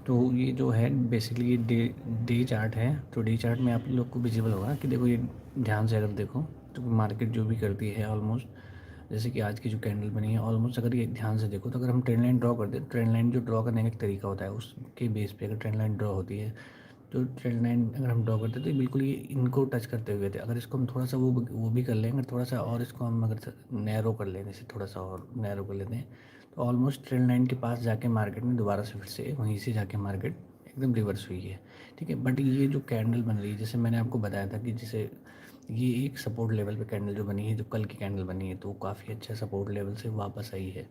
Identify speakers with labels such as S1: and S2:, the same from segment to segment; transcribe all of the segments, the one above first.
S1: तो ये जो है बेसिकली ये डे डे चार्ट है। तो डे चार्ट में आप लोग को विजिबल होगा कि देखो ये ध्यान से अगर देखो तो मार्केट जो भी करती है ऑलमोस्ट, जैसे कि आज की जो कैंडल बनी है ऑलमोस्ट, अगर ये ध्यान से देखो तो अगर हम ट्रेंड लाइन ड्रॉ कर दें, ट्रेंड लाइन जो ड्रॉ करने का एक तरीका होता है उसके बेस पे अगर ट्रेंड लाइन ड्रॉ होती है, तो ट्रेंड लाइन अगर हम ड्रॉ करते हैं तो बिल्कुल ये इनको टच करते हुए थे। अगर इसको हम थोड़ा सा वो भी कर लेंगे थोड़ा सा, और इसको हम अगर नैरो कर लेते हैं, इसे थोड़ा सा और नैरो कर लेते हैं, तो ऑलमोस्ट ट्रेंड लाइन के पास जाके मार्केट में दोबारा से फिर से वहीं से जाके मार्केट एकदम रिवर्स हुई है। ठीक है, बट ये जो कैंडल बन रही है, जैसे मैंने आपको बताया था कि जैसे ये एक सपोर्ट लेवल पे कैंडल जो बनी है, जो कल की कैंडल बनी है, तो वो काफ़ी अच्छा सपोर्ट लेवल से वापस आई है।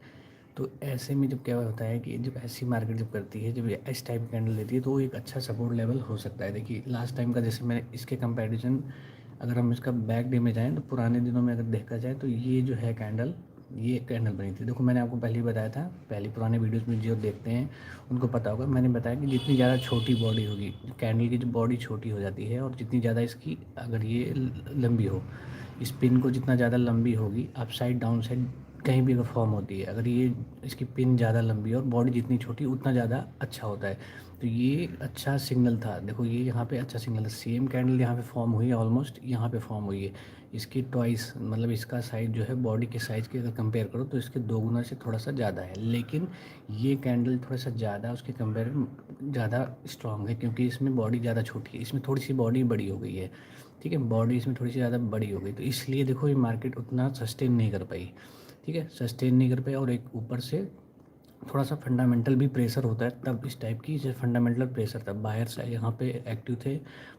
S1: तो ऐसे में जब क्या होता है कि जब ऐसी मार्केट जब करती है, जब ये इस टाइप की कैंडल देती है, तो वो एक अच्छा सपोर्ट लेवल हो सकता है। देखिए लास्ट टाइम का, जैसे मैंने इसके कंपैरिजन अगर हम इसका बैक डे में जाएँ तो पुराने दिनों में अगर देखा जाए तो ये जो है कैंडल, ये कैंडल बनी थी। देखो मैंने आपको पहले ही बताया था, पहले पुराने वीडियोस में जो देखते हैं उनको पता होगा, मैंने बताया कि जितनी ज़्यादा छोटी बॉडी होगी कैंडल की, जो बॉडी छोटी हो जाती है, और जितनी ज़्यादा इसकी अगर ये लंबी हो, इस पिन को जितना ज़्यादा लंबी होगी, अप साइड डाउन साइड कहीं भी अगर फॉर्म होती है, अगर ये इसकी पिन ज़्यादा लंबी है और बॉडी जितनी छोटी उतना ज़्यादा अच्छा होता है। तो ये अच्छा सिग्नल था। देखो ये यहाँ पे अच्छा सिग्नल है, सेम कैंडल यहाँ पे फॉर्म हुई है, ऑलमोस्ट यहाँ पे फॉर्म हुई है। इसकी ट्वाइस मतलब इसका साइज़ जो है बॉडी के साइज़ के अगर कंपेयर करो तो इसके दो गुना से थोड़ा सा ज़्यादा है, लेकिन ये कैंडल थोड़ा सा ज़्यादा उसके कंपेयर ज़्यादा स्ट्रॉन्ग है, क्योंकि इसमें बॉडी ज़्यादा छोटी है, इसमें थोड़ी सी बॉडी बड़ी हो गई है। ठीक है, बॉडी इसमें थोड़ी सी ज़्यादा बड़ी हो गई, तो इसलिए देखो ये मार्केट उतना सस्टेन नहीं कर पाई। ठीक है, सस्टेन नहीं कर पाई, और एक ऊपर से थोड़ा सा फंडामेंटल भी प्रेशर होता है तब इस टाइप की, जैसे फंडामेंटल प्रेशर था, बायर्स यहाँ पे एक्टिव थे,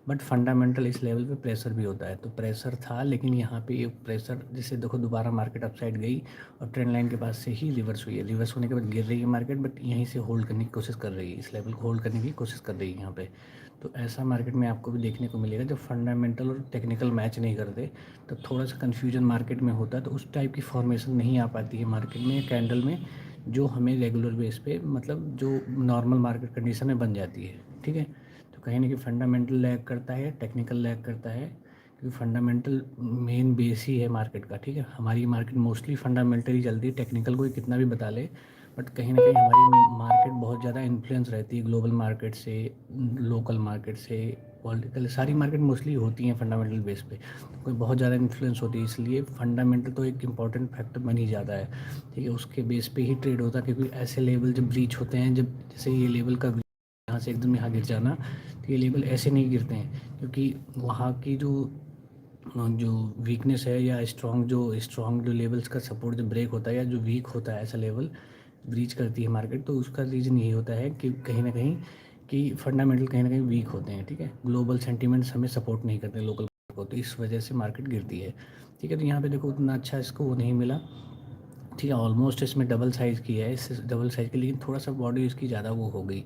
S1: बट फंडामेंटल इस लेवल पे प्रेशर भी होता है, तो प्रेशर था, लेकिन यहाँ पे एक प्रेशर जैसे देखो दोबारा मार्केट अपसाइड गई और ट्रेंड लाइन के पास से ही रिवर्स हुई है। रिवर्स होने के बाद गिर रही है मार्केट, बट यहीं से होल्ड करने की कोशिश कर रही है, इस लेवल को होल्ड करने की कोशिश कर रही है यहाँ पे। तो ऐसा मार्केट में आपको भी देखने को मिलेगा, जब फंडामेंटल और टेक्निकल मैच नहीं करते तब थोड़ा सा कन्फ्यूजन मार्केट में होता है, तो उस टाइप की फॉर्मेशन नहीं आ पाती है मार्केट में कैंडल में, जो हमें रेगुलर बेस पे मतलब जो नॉर्मल मार्केट कंडीशन में बन जाती है। ठीक है, तो कहीं ना कहीं फंडामेंटल लैग करता है, टेक्निकल लैग करता है, क्योंकि फंडामेंटल मेन बेस ही है मार्केट का। ठीक है, हमारी मार्केट मोस्टली फंडामेंटल ही चलती है, टेक्निकल कोई कितना भी बता ले, बट कहीं ना कहीं हमारी मार्केट बहुत ज़्यादा इन्फ्लुएंस रहती है ग्लोबल मार्केट से, लोकल मार्केट से, पॉलिटिकल, सारी मार्केट मोस्टली होती हैं फंडामेंटल बेस पे, तो कोई बहुत ज़्यादा इन्फ्लुएंस होती है, इसलिए फंडामेंटल तो एक इंपॉर्टेंट फैक्टर बन ही जाता है। ठीक है, उसके बेस पे ही ट्रेड होता है, क्योंकि ऐसे लेवल जब ब्रीच होते हैं, जब जैसे ये लेवल का यहाँ से एकदम यहाँ गिर जाना, तो ये लेवल ऐसे नहीं गिरते हैं, क्योंकि वहाँ की जो जो वीकनेस है या स्ट्रॉन्ग जो लेवल्स का सपोर्ट जो ब्रेक होता है या जो वीक होता है, ऐसा लेवल ब्रीच करती है मार्केट, तो उसका रीज़न यही होता है कि कहीं ना कहीं कि फंडामेंटल कहीं ना कहीं वीक होते हैं। ठीक है, ग्लोबल सेंटीमेंट्स हमें सपोर्ट नहीं करते लोकल को, तो इस वजह से मार्केट गिरती है। ठीक है, तो यहाँ पे देखो उतना अच्छा इसको वो नहीं मिला। ठीक है, ऑलमोस्ट इसमें डबल साइज़ की है, इससे डबल साइज़ की, लेकिन थोड़ा सा बॉडी इसकी ज़्यादा वो हो गई।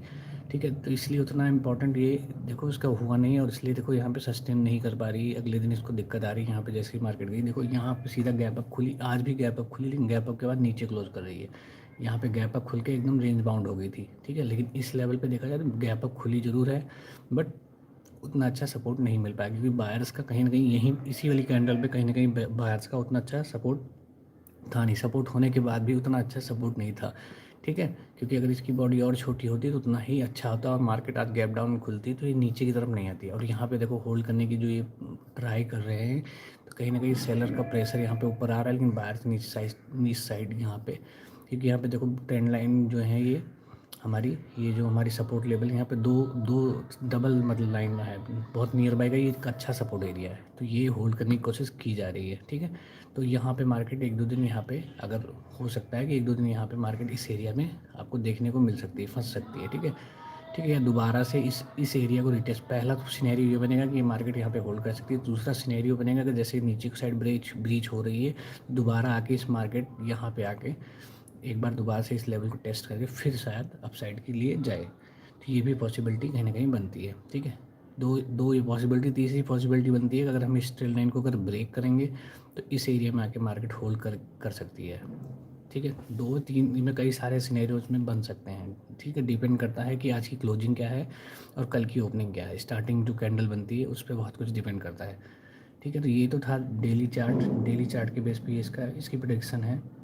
S1: ठीक है, तो इसलिए उतना इम्पोर्टेंट ये देखो इसका हुआ नहीं, और इसलिए देखो यहाँ पे सस्टेन नहीं कर पा रही, अगले दिन इसको दिक्कत आ रही है। यहाँ पे जैसे ही मार्केट गई देखो यहाँ पे सीधा गैप अप खुली, आज भी गैप अप खुली, लेकिन गैप अप के बाद नीचे क्लोज कर रही है। यहाँ पे गैप अप खुल के एकदम रेंज बाउंड हो गई थी। ठीक है, लेकिन इस लेवल पे देखा जाए तो गैप अप खुली ज़रूर है, बट उतना अच्छा सपोर्ट नहीं मिल पाया, क्योंकि बायर्स का कहीं ना कहीं यहीं इसी वाली कैंडल पे कहीं ना कहीं बायर्स का उतना अच्छा सपोर्ट था नहीं, सपोर्ट होने के बाद भी उतना अच्छा सपोर्ट नहीं था। ठीक है, क्योंकि अगर इसकी बॉडी और छोटी होती तो उतना ही अच्छा होता, और मार्केट आज गैप डाउन खुलती तो ये नीचे की तरफ नहीं आती। और यहाँ पे देखो होल्ड करने की जो ये ट्राई कर रहे हैं, तो कहीं ना कहीं सेलर का प्रेशर यहाँ पे ऊपर आ रहा है, लेकिन बाहर से नीचे साइड यहाँ पे, क्योंकि यहाँ पे देखो ट्रेंड लाइन जो है ये जो हमारी सपोर्ट लेवल यहाँ पे दो दो डबल मतलब लाइन में है, बहुत नियर बाई का, ये एक अच्छा सपोर्ट एरिया है, तो ये होल्ड करने की कोशिश की जा रही है। ठीक है, तो यहाँ पे मार्केट एक दो दिन यहाँ पे अगर हो सकता है कि एक दो दिन यहाँ पे मार्केट इस एरिया में आपको देखने को मिल सकती है, फंस सकती है। ठीक है, ठीक है, या दोबारा से इस एरिया को रिटेस्ट, पहला तो सिनेरियो ये बनेगा कि मार्केट यहाँ पे होल्ड कर सकती है, दूसरा सिनेरियो बनेगा कि जैसे नीचे की साइड ब्रीच हो रही है, दोबारा आके इस मार्केट यहाँ पे आके एक बार दोबारा से इस लेवल को टेस्ट करके फिर शायद अपसाइड के लिए जाए, तो ये भी पॉसिबिलिटी कहीं ना कहीं बनती है। ठीक है, दो ये पॉसिबिलिटी, तीसरी पॉसिबिलिटी बनती है कि अगर हम इस ट्रेल लाइन को अगर ब्रेक करेंगे तो इस एरिया में आके मार्केट होल्ड कर सकती है। ठीक है, दो तीन इनमें कई सारे सिनेरियोज में बन सकते हैं। ठीक है, डिपेंड करता है कि आज की क्लोजिंग क्या है और कल की ओपनिंग क्या है, स्टार्टिंग जो कैंडल बनती है उस पर बहुत कुछ डिपेंड करता है। ठीक है, तो ये तो था डेली चार्ट के बेस पे इसकी प्रोडिक्शन है।